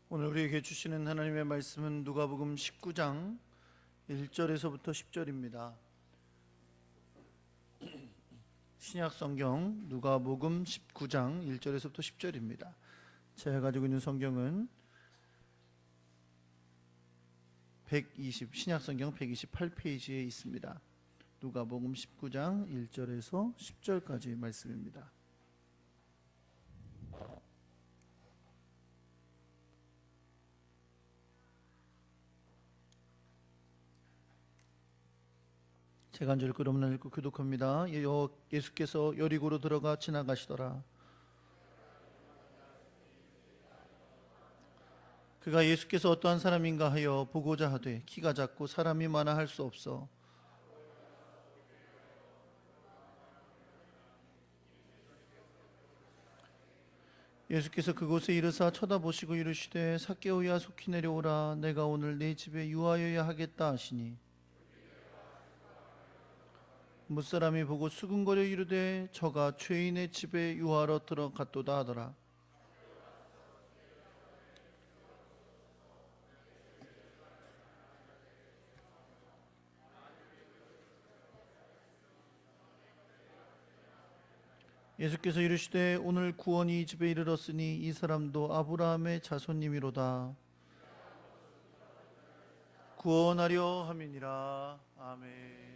오늘 우리에게 주시는 하나님의 말씀은 누가복음 19장 1절에서부터 10절입니다. 신약성경 누가복음 19장 1절에서부터 10절입니다. 제가 가지고 있는 성경은 신약성경 128페이지에 있습니다. 누가복음 19장 1절에서 10절까지 말씀입니다. 제가 한 절 읽고 여러분 읽고 교독합니다. 예수께서 여리고로 들어가 지나가시더라. 그가 예수께서 어떠한 사람인가 하여 보고자 하되 키가 작고 사람이 많아 할 수 없어 예수께서 그곳에 이르사 쳐다보시고 이르시되 삭개오야 속히 내려오라. 내가 오늘 네 집에 유하여야 하겠다 하시니 무사람이 보고 수군거려 이르되 저가 죄인의 집에 유하러 들어갔도다 하더라. 예수께서 이르시되 오늘 구원이 이 집에 이르렀으니 이 사람도 아브라함의 자손님이로다. 구원하려 함이니라. 아멘.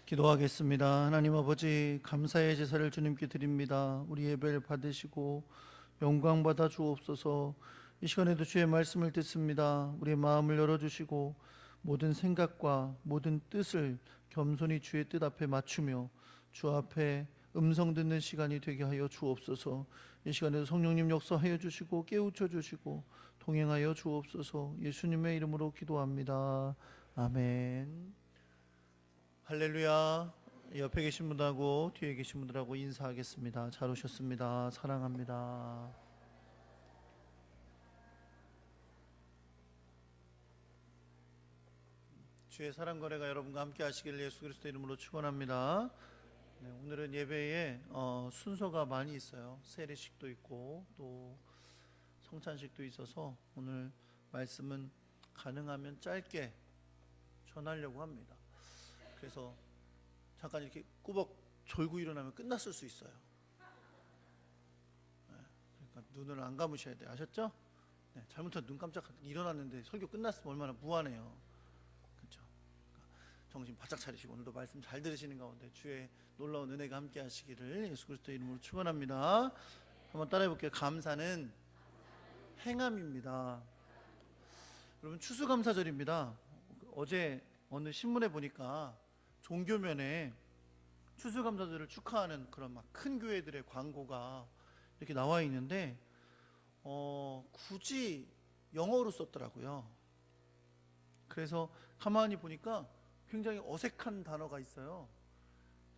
기도하겠습니다. 하나님 아버지, 감사의 제사를 주님께 드립니다. 우리 예배를 받으시고 영광 받아 주옵소서. 이 시간에도 주의 말씀을 듣습니다. 우리의 마음을 열어주시고 모든 생각과 모든 뜻을 겸손히 주의 뜻 앞에 맞추며 주 앞에 음성 듣는 시간이 되게 하여 주옵소서. 이 시간에도 성령님 역사하여 주시고 깨우쳐 주시고 동행하여 주옵소서. 예수님의 이름으로 기도합니다. 아멘. 할렐루야. 옆에 계신 분들하고 뒤에 계신 분들하고 인사하겠습니다. 잘 오셨습니다. 사랑합니다. 주의 사랑 거래가 여러분과 함께 하시길 예수 그리스도 이름으로 축원합니다. 네, 오늘은 예배에 순서가 많이 있어요. 세례식도 있고 또 성찬식도 있어서 오늘 말씀은 가능하면 짧게 전하려고 합니다. 그래서 잠깐 이렇게 꾸벅 졸고 일어나면 끝났을 수 있어요. 네, 그러니까 눈을 안 감으셔야 돼요. 아셨죠? 네, 잘못하면 눈 깜짝 일어났는데 설교 끝났으면 얼마나 무안해요. 그렇죠? 그러니까 정신 바짝 차리시고 오늘도 말씀 잘 들으시는 가운데 주의 놀라운 은혜가 함께 하시기를 예수 그리스도 이름으로 축원합니다. 한번 따라해 볼게요. 감사는 행함입니다. 여러분 추수감사절입니다. 어제 어느 신문에 보니까 종교면에 추수감사절을 축하하는 그런 막 큰 교회들의 광고가 이렇게 나와 있는데 굳이 영어로 썼더라고요. 그래서 가만히 보니까 굉장히 어색한 단어가 있어요.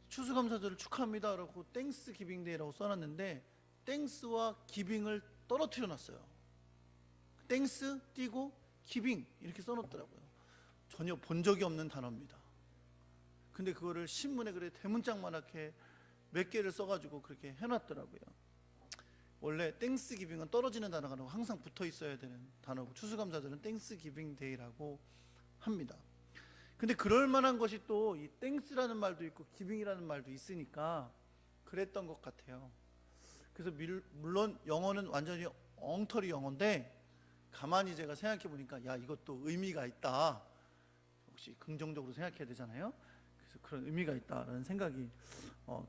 추수감사절을 축하합니다라고 땡스 기빙데이라고 써놨는데 땡스와 기빙을 떨어뜨려 놨어요. 땡스 띄고 기빙 이렇게 써놓더라고요. 전혀 본 적이 없는 단어입니다. 근데 그거를 신문에 그래 대문짝만하게 몇 개를 써가지고 그렇게 해놨더라고요. 원래 땡스 기빙은 떨어지는 단어가 아니고 항상 붙어 있어야 되는 단어고 추수감사절은 땡스 기빙 데이라고 합니다. 근데 그럴 만한 것이 또 이 땡스라는 말도 있고 기빙이라는 말도 있으니까 그랬던 것 같아요. 그래서 물론 영어는 완전히 엉터리 영어인데 가만히 제가 생각해 보니까 야 이것도 의미가 있다. 혹시 긍정적으로 생각해야 되잖아요. 그래서 그런 의미가 있다라는 생각이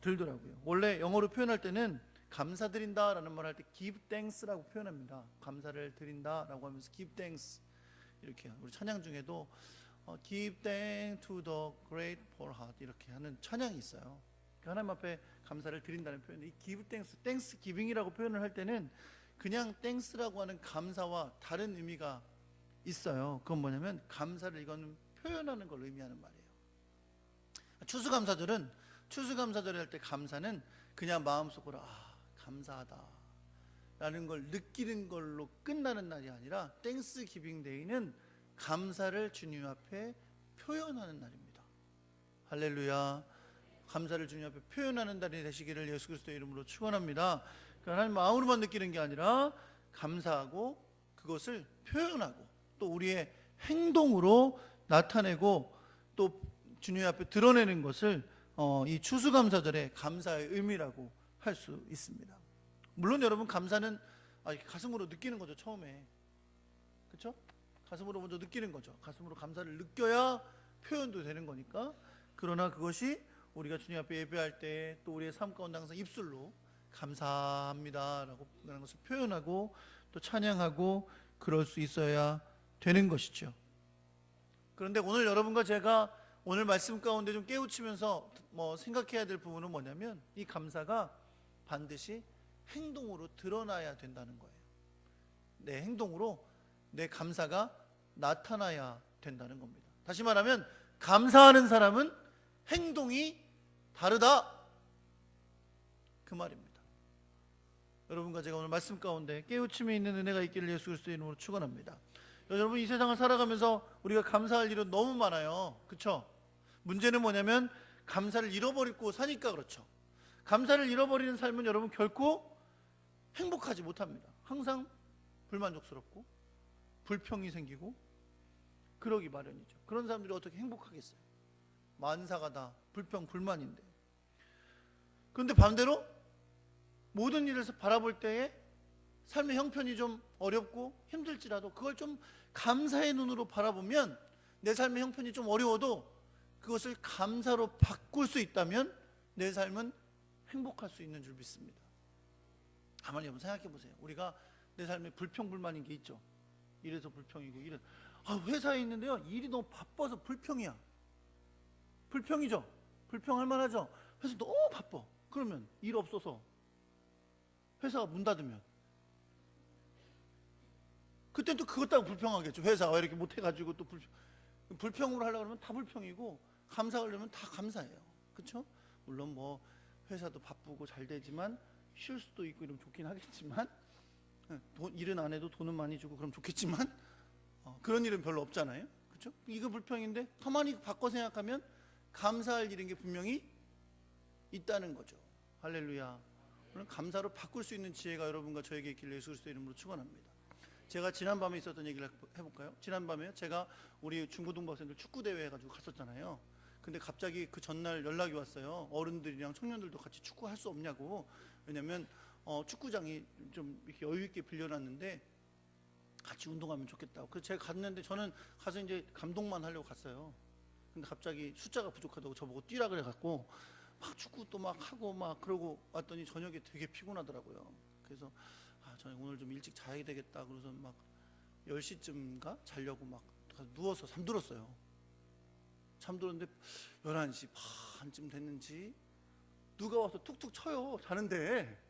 들더라고요. 원래 영어로 표현할 때는 감사드린다라는 말 할 때 give thanks라고 표현합니다. 감사를 드린다라고 하면서 give thanks 이렇게 우리 찬양 중에도 give thanks to the grateful heart 이렇게 하는 찬양이 있어요. 하나님 앞에 감사를 드린다는 표현. 이 give thanks, thanksgiving이라고 표현을 할 때는 그냥 thanks라고 하는 감사와 다른 의미가 있어요. 그건 뭐냐면 감사를 이거는 표현하는 걸 의미하는 말이에요. 추수감사절은 추수감사절을 할 때 감사는 그냥 마음속으로 감사하다 라는 걸 느끼는 걸로 끝나는 날이 아니라 땡스기빙 데이는 감사를 주님 앞에 표현하는 날입니다. 할렐루야. 감사를 주님 앞에 표현하는 날이 되시기를 예수 그리스도의 이름으로 축원합니다. 그러니까 하나님 마음으로만 느끼는 게 아니라 감사하고 그것을 표현하고 또 우리의 행동으로 나타내고 또 주님 앞에 드러내는 것을 이 추수감사절의 감사의 의미라고 할 수 있습니다. 물론 여러분 감사는 가슴으로 느끼는 거죠. 처음에 그렇죠? 가슴으로 먼저 느끼는 거죠. 가슴으로 감사를 느껴야 표현도 되는 거니까. 그러나 그것이 우리가 주님 앞에 예배할 때 또 우리의 삶 가운데 항상 입술로 감사합니다라고 하는 것을 표현하고 또 찬양하고 그럴 수 있어야 되는 것이죠. 그런데 오늘 여러분과 제가 오늘 말씀 가운데 좀 깨우치면서 생각해야 될 부분은 뭐냐면 이 감사가 반드시 행동으로 드러나야 된다는 거예요. 내 행동으로 내 감사가 나타나야 된다는 겁니다. 다시 말하면 감사하는 사람은 행동이 다르다 그 말입니다. 여러분과 제가 오늘 말씀 가운데 깨우침이 있는 은혜가 있기를 예수 그리스도의 이름으로 축원합니다. 여러분 이 세상을 살아가면서 우리가 감사할 일은 너무 많아요. 그렇죠? 문제는 뭐냐면 감사를 잃어버리고 사니까 그렇죠. 감사를 잃어버리는 삶은 여러분 결코 행복하지 못합니다. 항상 불만족스럽고 불평이 생기고 그러기 마련이죠. 그런 사람들이 어떻게 행복하겠어요? 만사가 다 불평 불만인데. 그런데 반대로 모든 일을 바라볼 때에 삶의 형편이 좀 어렵고 힘들지라도 그걸 좀 감사의 눈으로 바라보면 내 삶의 형편이 좀 어려워도 그것을 감사로 바꿀 수 있다면 내 삶은 행복할 수 있는 줄 믿습니다. 가만히 한번 생각해 보세요. 우리가 내 삶에 불평불만인 게 있죠. 이래서 불평이고 회사에 있는데요 일이 너무 바빠서 불평이야. 불평이죠. 불평할 만하죠. 회사 너무 바빠. 그러면 일 없어서 회사가 문 닫으면 그땐 또 그것 따고 불평하겠죠. 회사가 이렇게 못해가지고 또 불평으로 하려고 그러면 다 불평이고 감사하려면 다 감사해요. 그렇죠? 물론 회사도 바쁘고 잘 되지만 쉴 수도 있고 이러면 좋긴 하겠지만 일은 안 해도 돈은 많이 주고 그럼 좋겠지만 그런 일은 별로 없잖아요. 그렇죠? 이거 불평인데 가만히 바꿔 생각하면 감사할 일인 게 분명히 있다는 거죠. 할렐루야. 오늘 감사로 바꿀 수 있는 지혜가 여러분과 저에게 있기를 예수 그리스도 이름으로 축원합니다. 제가 지난밤에 있었던 얘기를 해볼까요? 지난밤에 제가 우리 중고등부 학생들 축구대회 해가지고 갔었잖아요. 근데 갑자기 그 전날 연락이 왔어요. 어른들이랑 청년들도 같이 축구할 수 없냐고. 왜냐면 축구장이 좀 이렇게 여유 있게 빌려놨는데 같이 운동하면 좋겠다고. 그래서 제가 갔는데 저는 가서 이제 감독만 하려고 갔어요. 근데 갑자기 숫자가 부족하다고 저보고 뛰라 그래갖고 막 축구도 막 하고 막 그러고 왔더니 저녁에 되게 피곤하더라고요. 그래서 저는 오늘 좀 일찍 자야 되겠다. 그래서 막 10시쯤인가 자려고 막 누워서 잠들었어요. 잠들었는데 11시 반쯤 됐는지 누가 와서 툭툭 쳐요. 자는데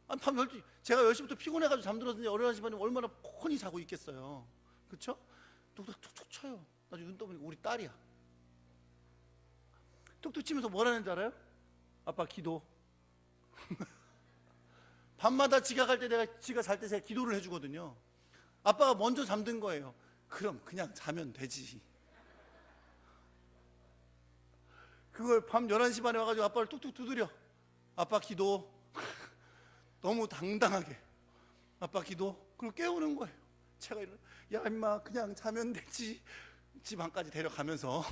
밤 12시, 제가 10시부터 피곤해가지고 잠들었는데 11시 반에 얼마나 콘히 자고 있겠어요. 그렇죠? 툭툭 쳐요. 나중에 눈 떠보니까 우리 딸이야. 툭툭 치면서 뭐라는지 알아요? 아빠 기도. 밤마다 지가 갈 때 지가 잘 때 제가 기도를 해주거든요. 아빠가 먼저 잠든 거예요. 그럼 그냥 자면 되지. 그걸 밤 11시 반에 와가지고 아빠를 툭툭 두드려. 아빠 기도. 너무 당당하게 아빠 기도. 그리고 깨우는 거예요. 제가 야 임마 그냥 자면 되지. 집 안까지 데려가면서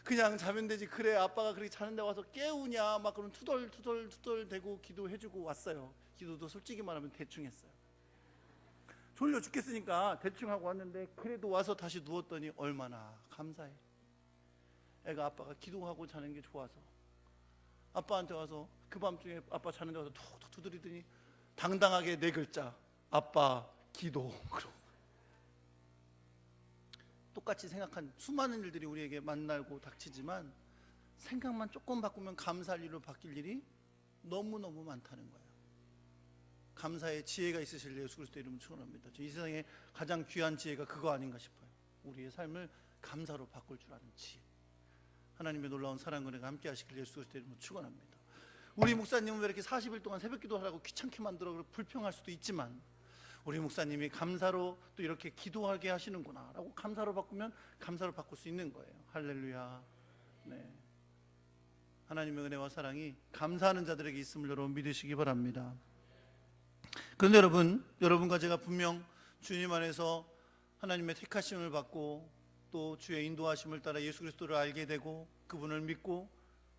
그냥 자면 되지. 그래 아빠가 그렇게 자는데 와서 깨우냐 막 그런 투덜 대고 기도해주고 왔어요. 기도도 솔직히 말하면 대충 했어요. 졸려 죽겠으니까 대충 하고 왔는데 그래도 와서 다시 누웠더니 얼마나 감사해. 애가 아빠가 기도하고 자는 게 좋아서 아빠한테 와서 그 밤중에 아빠 자는 데 와서 툭툭 두드리더니 당당하게 4글자 아빠 기도. 똑같이 생각한 수많은 일들이 우리에게 만나고 닥치지만 생각만 조금 바꾸면 감사할 일로 바뀔 일이 너무너무 많다는 거예요. 감사의 지혜가 있으실 예수 그리스도 이름으로 축원합니다. 이 세상에 가장 귀한 지혜가 그거 아닌가 싶어요. 우리의 삶을 감사로 바꿀 줄 아는 지혜. 하나님의 놀라운 사랑 은혜가 함께 하시길 예수 그리스도 이름으로 축원합니다. 우리 목사님은 왜 이렇게 40일 동안 새벽 기도하라고 귀찮게 만들어 불평할 수도 있지만 우리 목사님이 감사로 또 이렇게 기도하게 하시는구나 라고 감사로 바꾸면 감사로 바꿀 수 있는 거예요. 할렐루야. 네. 하나님의 은혜와 사랑이 감사하는 자들에게 있음을 여러분 믿으시기 바랍니다. 그런데 여러분과 제가 분명 주님 안에서 하나님의 택하심을 받고 또 주의 인도하심을 따라 예수 그리스도를 알게 되고 그분을 믿고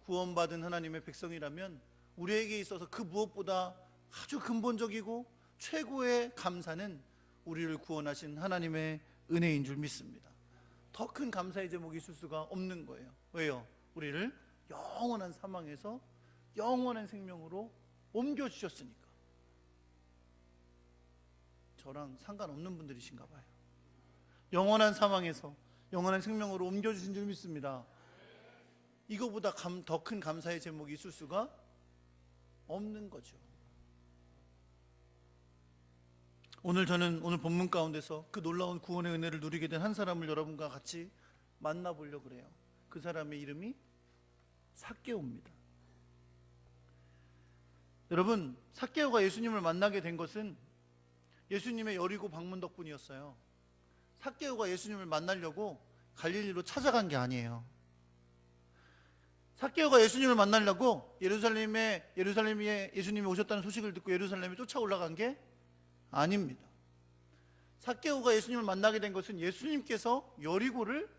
구원받은 하나님의 백성이라면 우리에게 있어서 그 무엇보다 아주 근본적이고 최고의 감사는 우리를 구원하신 하나님의 은혜인 줄 믿습니다. 더 큰 감사의 제목이 있을 수가 없는 거예요. 왜요? 우리를 영원한 사망에서 영원한 생명으로 옮겨주셨으니까. 저랑 상관없는 분들이신가 봐요. 영원한 사망에서 영원한 생명으로 옮겨주신 줄 믿습니다. 이거보다 더 큰 감사의 제목이 있을 수가 없는 거죠. 저는 오늘 본문 가운데서 그 놀라운 구원의 은혜를 누리게 된 한 사람을 여러분과 같이 만나보려고 그래요. 그 사람의 이름이 삭개오입니다. 여러분, 삭개오가 예수님을 만나게 된 것은 예수님의 여리고 방문 덕분이었어요. 삭개오가 예수님을 만나려고 갈릴리로 찾아간 게 아니에요. 삭개오가 예수님을 만나려고 예루살렘에 예수님이 오셨다는 소식을 듣고 예루살렘에 쫓아 올라간 게 아닙니다. 삭개오가 예수님을 만나게 된 것은 예수님께서 여리고를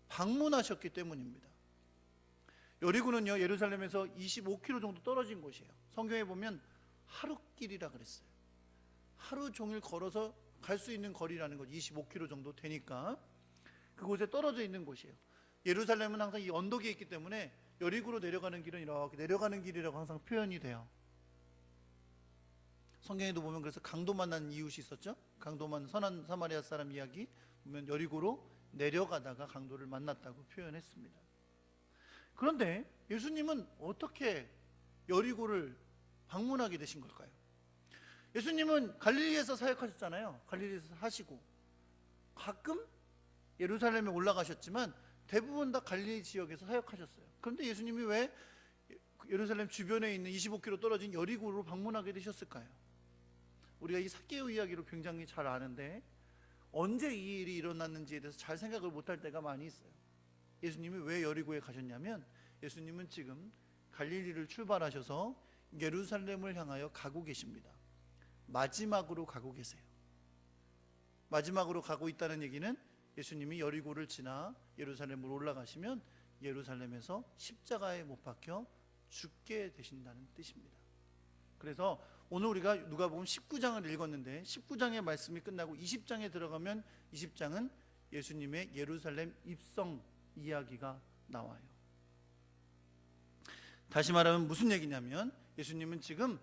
방문하셨기 때문입니다. 여리고는요, 예루살렘에서 25km 정도 떨어진 곳이에요. 성경에 보면 하루길이라 그랬어요. 하루 종일 걸어서 갈 수 있는 거리라는 거죠. 25km 정도 되니까 그곳에 떨어져 있는 곳이에요. 예루살렘은 항상 이 언덕에 있기 때문에 여리고로 내려가는 길은 이렇게 내려가는 길이라고 항상 표현이 돼요. 성경에도 보면 그래서 강도 만난 이웃이 있었죠. 강도만 선한 사마리아 사람 이야기 보면 여리고로 내려가다가 강도를 만났다고 표현했습니다. 그런데 예수님은 어떻게 여리고를 방문하게 되신 걸까요? 예수님은 갈릴리에서 사역하셨잖아요. 갈릴리에서 하시고 가끔 예루살렘에 올라가셨지만 대부분 다 갈릴리 지역에서 사역하셨어요. 그런데 예수님이 왜 예루살렘 주변에 있는 25km 떨어진 여리고로 방문하게 되셨을까요? 우리가 이 삭개오 이야기로 굉장히 잘 아는데 언제 이 일이 일어났는지에 대해서 잘 생각을 못할 때가 많이 있어요. 예수님이 왜 여리고에 가셨냐면 예수님은 지금 갈릴리를 출발하셔서 예루살렘을 향하여 가고 계십니다. 마지막으로 가고 계세요. 마지막으로 가고 있다는 얘기는 예수님이 여리고를 지나 예루살렘으로 올라가시면 예루살렘에서 십자가에 못 박혀 죽게 되신다는 뜻입니다. 그래서 오늘 우리가 누가복음 19장을 읽었는데 19장의 말씀이 끝나고 20장에 들어가면 20장은 예수님의 예루살렘 입성 이야기가 나와요. 다시 말하면 무슨 얘기냐면 예수님은 지금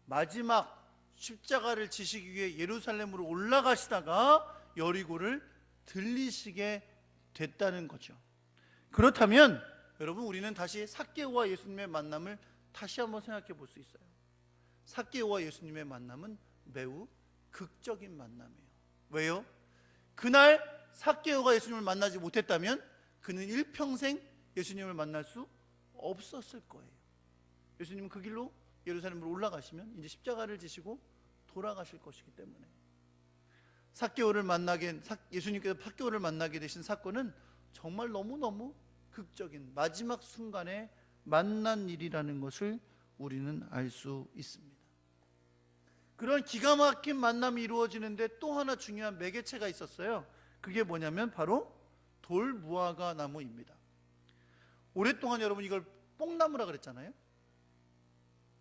마지막 십자가를 지시기 위해 예루살렘으로 올라가시다가 여리고를 들리시게 됐다는 거죠. 그렇다면 여러분, 우리는 다시 삭개오와 예수님의 만남을 다시 한번 생각해 볼 수 있어요. 삭개오와 예수님의 만남은 매우 극적인 만남이에요. 왜요? 그날 삭개오가 예수님을 만나지 못했다면 그는 일평생 예수님을 만날 수 없었을 거예요. 예수님은 그 길로 예루살렘으로 올라가시면 이제 십자가를 지시고 돌아가실 것이기 때문에 예수님께서 삭개오를 만나게 되신 사건은 정말 너무너무 극적인 마지막 순간에 만난 일이라는 것을 우리는 알 수 있습니다. 그런 기가 막힌 만남이 이루어지는데 또 하나 중요한 매개체가 있었어요. 그게 뭐냐면 바로 돌무화과 나무입니다. 오랫동안 여러분 이걸 뽕나무라 그랬잖아요.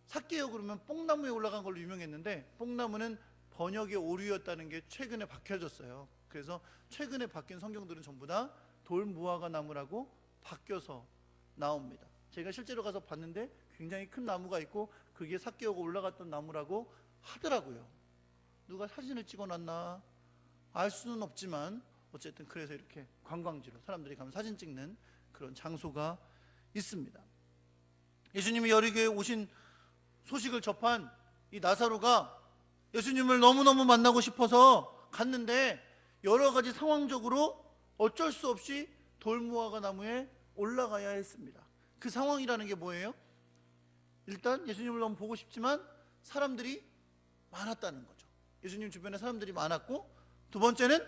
삭개오 그러면 뽕나무에 올라간 걸로 유명했는데 뽕나무는 번역의 오류였다는 게 최근에 밝혀졌어요. 그래서 최근에 바뀐 성경들은 전부 다 돌무화과 나무라고 바뀌어서 나옵니다. 제가 실제로 가서 봤는데 굉장히 큰 나무가 있고 그게 삭개오가 올라갔던 나무라고 하더라고요. 누가 사진을 찍어놨나 알 수는 없지만 어쨌든 그래서 이렇게 관광지로 사람들이 가면 사진 찍는 그런 장소가 있습니다. 예수님이 여리고에 오신 소식을 접한 이 나사로가 예수님을 너무너무 만나고 싶어서 갔는데 여러 가지 상황적으로 어쩔 수 없이 돌무화과 나무에 올라가야 했습니다. 그 상황이라는 게 뭐예요? 일단 예수님을 너무 보고 싶지만 사람들이 많았다는 거죠. 예수님 주변에 사람들이 많았고, 두 번째는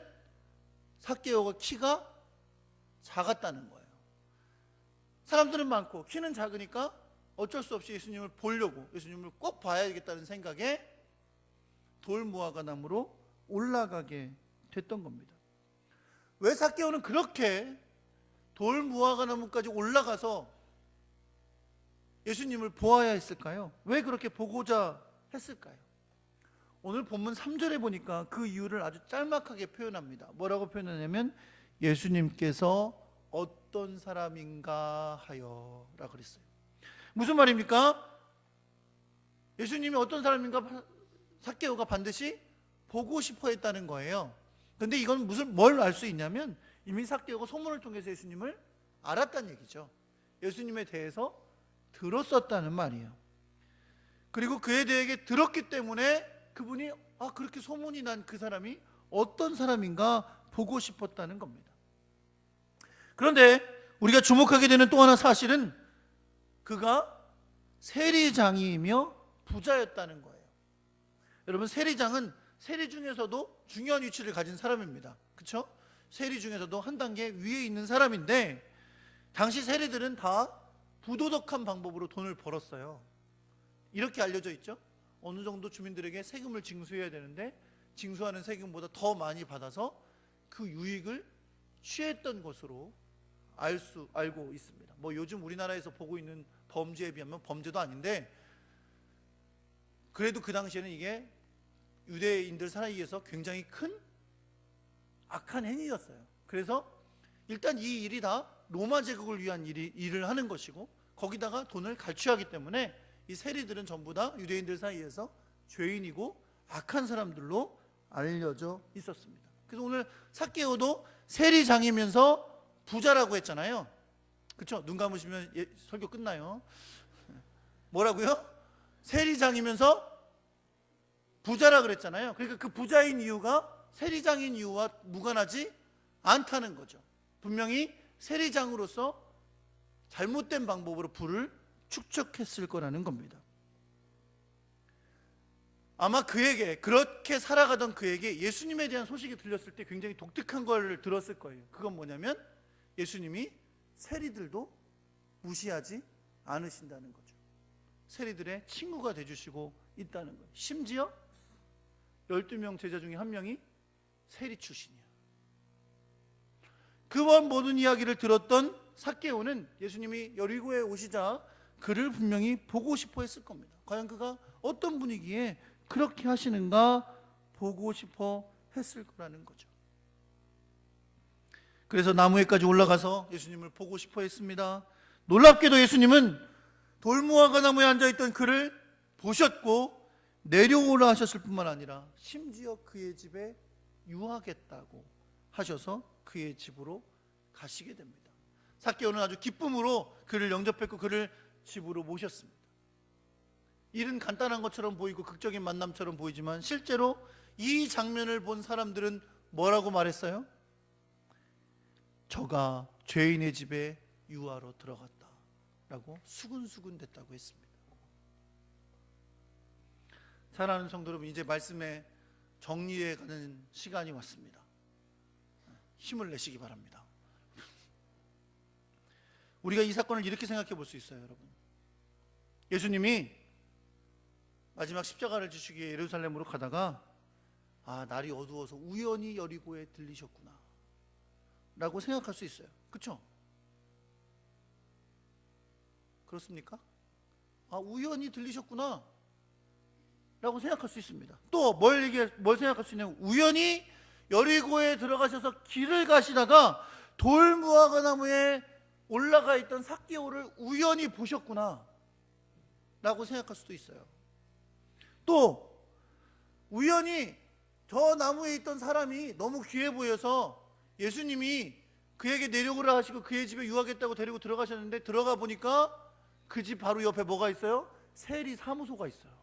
삭개오가 키가 작았다는 거예요. 사람들은 많고 키는 작으니까 어쩔 수 없이 예수님을 보려고, 예수님을 꼭 봐야겠다는 생각에 돌무화과 나무로 올라가게 됐던 겁니다. 왜 삭개오는 그렇게 돌무화과 나무까지 올라가서 예수님을 보아야 했을까요? 왜 그렇게 보고자 했을까요? 오늘 본문 3절에 보니까 그 이유를 아주 짤막하게 표현합니다. 뭐라고 표현하냐면 예수님께서 어떤 사람인가 하여 라고 그랬어요. 무슨 말입니까? 예수님이 어떤 사람인가 삭개오가 반드시 보고 싶어 했다는 거예요. 그런데 이건 뭘 알 수 있냐면 이미 삭개오가 소문을 통해서 예수님을 알았다는 얘기죠. 예수님에 대해서 들었었다는 말이에요. 그리고 그에 대해 들었기 때문에 그분이 그렇게 소문이 난 그 사람이 어떤 사람인가 보고 싶었다는 겁니다. 그런데 우리가 주목하게 되는 또 하나 사실은 그가 세리장이며 부자였다는 거예요. 여러분, 세리장은 세리 중에서도 중요한 위치를 가진 사람입니다. 그렇죠? 세리 중에서도 한 단계 위에 있는 사람인데 당시 세리들은 다 부도덕한 방법으로 돈을 벌었어요. 이렇게 알려져 있죠. 어느 정도 주민들에게 세금을 징수해야 되는데 징수하는 세금보다 더 많이 받아서 그 유익을 취했던 것으로 알고 있습니다. 뭐 요즘 우리나라에서 보고 있는 범죄에 비하면 범죄도 아닌데 그래도 그 당시에는 이게 유대인들 사이에서 굉장히 큰 악한 행위였어요. 그래서 일단 이 일이 다 로마 제국을 위한 일을 하는 것이고 거기다가 돈을 갈취하기 때문에 이 세리들은 전부 다 유대인들 사이에서 죄인이고 악한 사람들로 알려져 있었습니다. 그래서 오늘 삭개오도 세리장이면서 부자라고 했잖아요. 그렇죠? 눈 감으시면 설교 끝나요. 뭐라고요? 세리장이면서 부자라 그랬잖아요. 그러니까 그 부자인 이유가 세리장인 이유와 무관하지 않다는 거죠. 분명히 세리장으로서 잘못된 방법으로 부를 축적했을 거라는 겁니다. 아마 그에게, 그렇게 살아가던 그에게 예수님에 대한 소식이 들렸을 때 굉장히 독특한 걸 들었을 거예요. 그건 뭐냐면 예수님이 세리들도 무시하지 않으신다는 거죠. 세리들의 친구가 되주시고 있다는 거예요. 심지어 12명 제자 중에 한 명이 세리 출신이야. 그런 모든 이야기를 들었던 삭개오는 예수님이 여리고에 오시자 그를 분명히 보고 싶어 했을 겁니다. 과연 그가 어떤 분위기에 그렇게 하시는가 보고 싶어 했을 거라는 거죠. 그래서 나무에까지 올라가서 예수님을 보고 싶어 했습니다. 놀랍게도 예수님은 돌무화과 나무에 앉아있던 그를 보셨고 내려오라 하셨을 뿐만 아니라 심지어 그의 집에 유하겠다고 하셔서 그의 집으로 가시게 됩니다. 삭개오는 아주 기쁨으로 그를 영접했고 그를 집으로 모셨습니다. 일은 간단한 것처럼 보이고 극적인 만남처럼 보이지만 실제로 이 장면을 본 사람들은 뭐라고 말했어요? 저가 죄인의 집에 유하러 들어갔다 라고 수군수군 됐다고 했습니다. 사랑하는 성도 여러분, 이제 말씀의 정리해 가는 시간이 왔습니다. 힘을 내시기 바랍니다. 우리가 이 사건을 이렇게 생각해 볼 수 있어요, 여러분. 예수님이 마지막 십자가를 지시기 위해 예루살렘으로 가다가 날이 어두워서 우연히 여리고에 들리셨구나 라고 생각할 수 있어요. 그렇죠? 그렇습니까? 우연히 들리셨구나 라고 생각할 수 있습니다. 또 뭘 생각할 수 있냐면 우연히 여리고에 들어가셔서 길을 가시다가 돌무화과 나무에 올라가 있던 삭개오를 우연히 보셨구나 라고 생각할 수도 있어요. 또 우연히 저 나무에 있던 사람이 너무 귀해 보여서 예수님이 그에게 내려오라 하시고 그의 집에 유하겠다고 데리고 들어가셨는데 들어가 보니까 그 집 바로 옆에 뭐가 있어요? 세리 사무소가 있어요.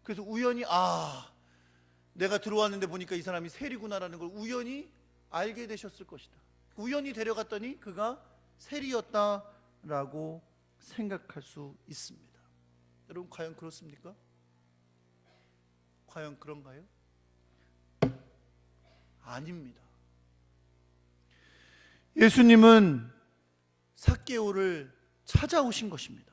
그래서 우연히 내가 들어왔는데 보니까 이 사람이 세리구나라는 걸 우연히 알게 되셨을 것이다. 우연히 데려갔더니 그가 세리였다라고 생각할 수 있습니다. 여러분, 과연 그렇습니까? 과연 그런가요? 아닙니다. 예수님은 삭개오를 찾아오신 것입니다.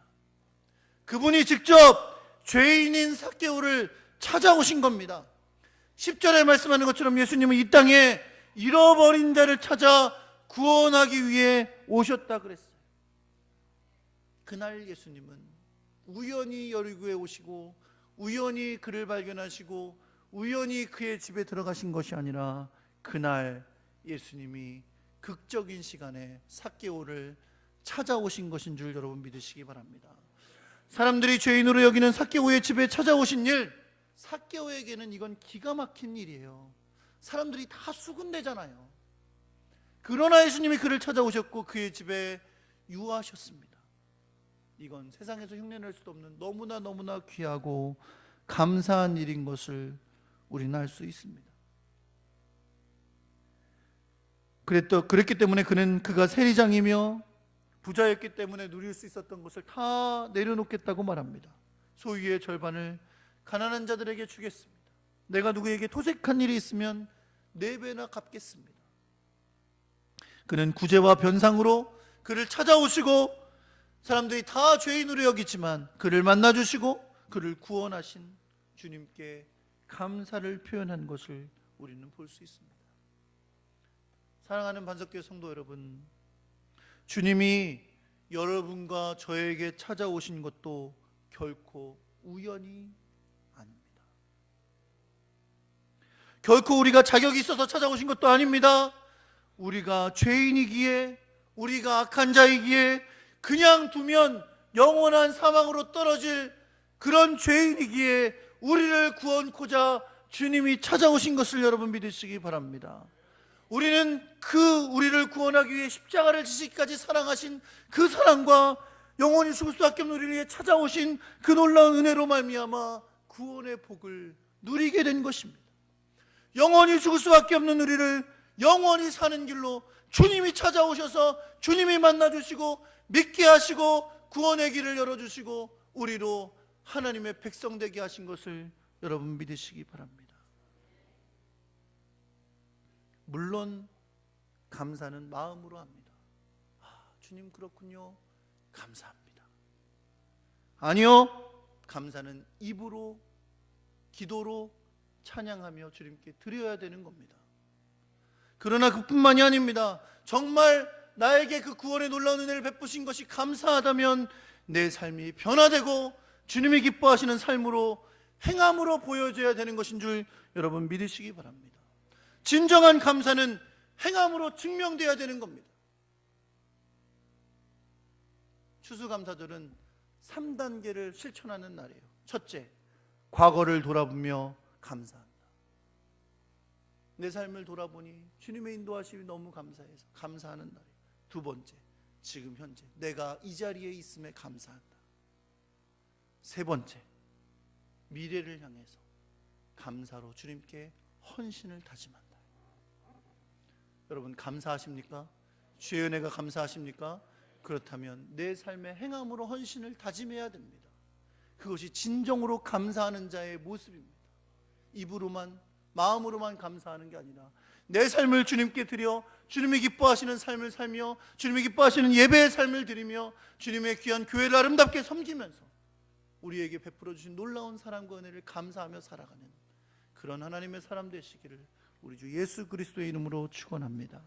그분이 직접 죄인인 삭개오를 찾아오신 겁니다. 10절에 말씀하는 것처럼 예수님은 이 땅에 잃어버린 자를 찾아 구원하기 위해 오셨다 그랬어요. 그날 예수님은 우연히 여리고에 오시고 우연히 그를 발견하시고 우연히 그의 집에 들어가신 것이 아니라 그날 예수님이 극적인 시간에 삭개오를 찾아오신 것인 줄 여러분 믿으시기 바랍니다. 사람들이 죄인으로 여기는 삭개오의 집에 찾아오신 일, 삭개오에게는 이건 기가 막힌 일이에요. 사람들이 다 수군대잖아요. 그러나 예수님이 그를 찾아오셨고 그의 집에 유하셨습니다. 이건 세상에서 흉내낼 수도 없는 너무나 귀하고 감사한 일인 것을 우리는 알 수 있습니다. 그랬기 때문에 그가 세리장이며 부자였기 때문에 누릴 수 있었던 것을 다 내려놓겠다고 말합니다. 소유의 절반을 가난한 자들에게 주겠습니다. 내가 누구에게 토색한 일이 있으면 4배나 갚겠습니다. 그는 구제와 변상으로 그를 찾아오시고 사람들이 다 죄인으로 여기지만 그를 만나주시고 그를 구원하신 주님께 감사를 표현한 것을 우리는 볼 수 있습니다. 사랑하는 반석교회 성도 여러분, 주님이 여러분과 저에게 찾아오신 것도 결코 우연이 아닙니다. 결코 우리가 자격이 있어서 찾아오신 것도 아닙니다. 우리가 죄인이기에, 우리가 악한 자이기에 그냥 두면 영원한 사망으로 떨어질 그런 죄인이기에 우리를 구원코자 주님이 찾아오신 것을 여러분 믿으시기 바랍니다. 우리는 우리를 구원하기 위해 십자가를 지시기까지 사랑하신 그 사랑과 영원히 죽을 수밖에 없는 우리를 위해 찾아오신 그 놀라운 은혜로 말미암아 구원의 복을 누리게 된 것입니다. 영원히 죽을 수밖에 없는 우리를 영원히 사는 길로 주님이 찾아오셔서 주님이 만나주시고 믿게 하시고 구원의 길을 열어주시고 우리로 하나님의 백성 되게 하신 것을 여러분 믿으시기 바랍니다. 물론 감사는 마음으로 합니다. 주님 그렇군요. 감사합니다. 아니요, 감사는 입으로, 기도로 찬양하며 주님께 드려야 되는 겁니다. 그러나 그뿐만이 아닙니다. 정말 나에게 그 구원의 놀라운 은혜를 베푸신 것이 감사하다면 내 삶이 변화되고 주님이 기뻐하시는 삶으로, 행함으로 보여줘야 되는 것인 줄 여러분 믿으시기 바랍니다. 진정한 감사는 행함으로 증명되어야 되는 겁니다. 추수감사절은 3단계를 실천하는 날이에요. 첫째, 과거를 돌아보며 감사한다. 내 삶을 돌아보니 주님의 인도하심이 너무 감사해서 감사하는 날이에요. 두 번째, 지금 현재 내가 이 자리에 있음에 감사한다. 세 번째, 미래를 향해서 감사로 주님께 헌신을 다짐한다. 여러분 감사하십니까? 주의 은혜가 감사하십니까? 그렇다면 내 삶의 행함으로 헌신을 다짐해야 됩니다. 그것이 진정으로 감사하는 자의 모습입니다. 입으로만, 마음으로만 감사하는 게 아니라 내 삶을 주님께 드려 주님이 기뻐하시는 삶을 살며 주님이 기뻐하시는 예배의 삶을 드리며 주님의 귀한 교회를 아름답게 섬기면서 우리에게 베풀어 주신 놀라운 사랑과 은혜를 감사하며 살아가는 그런 하나님의 사람 되시기를 우리 주 예수 그리스도의 이름으로 축원합니다.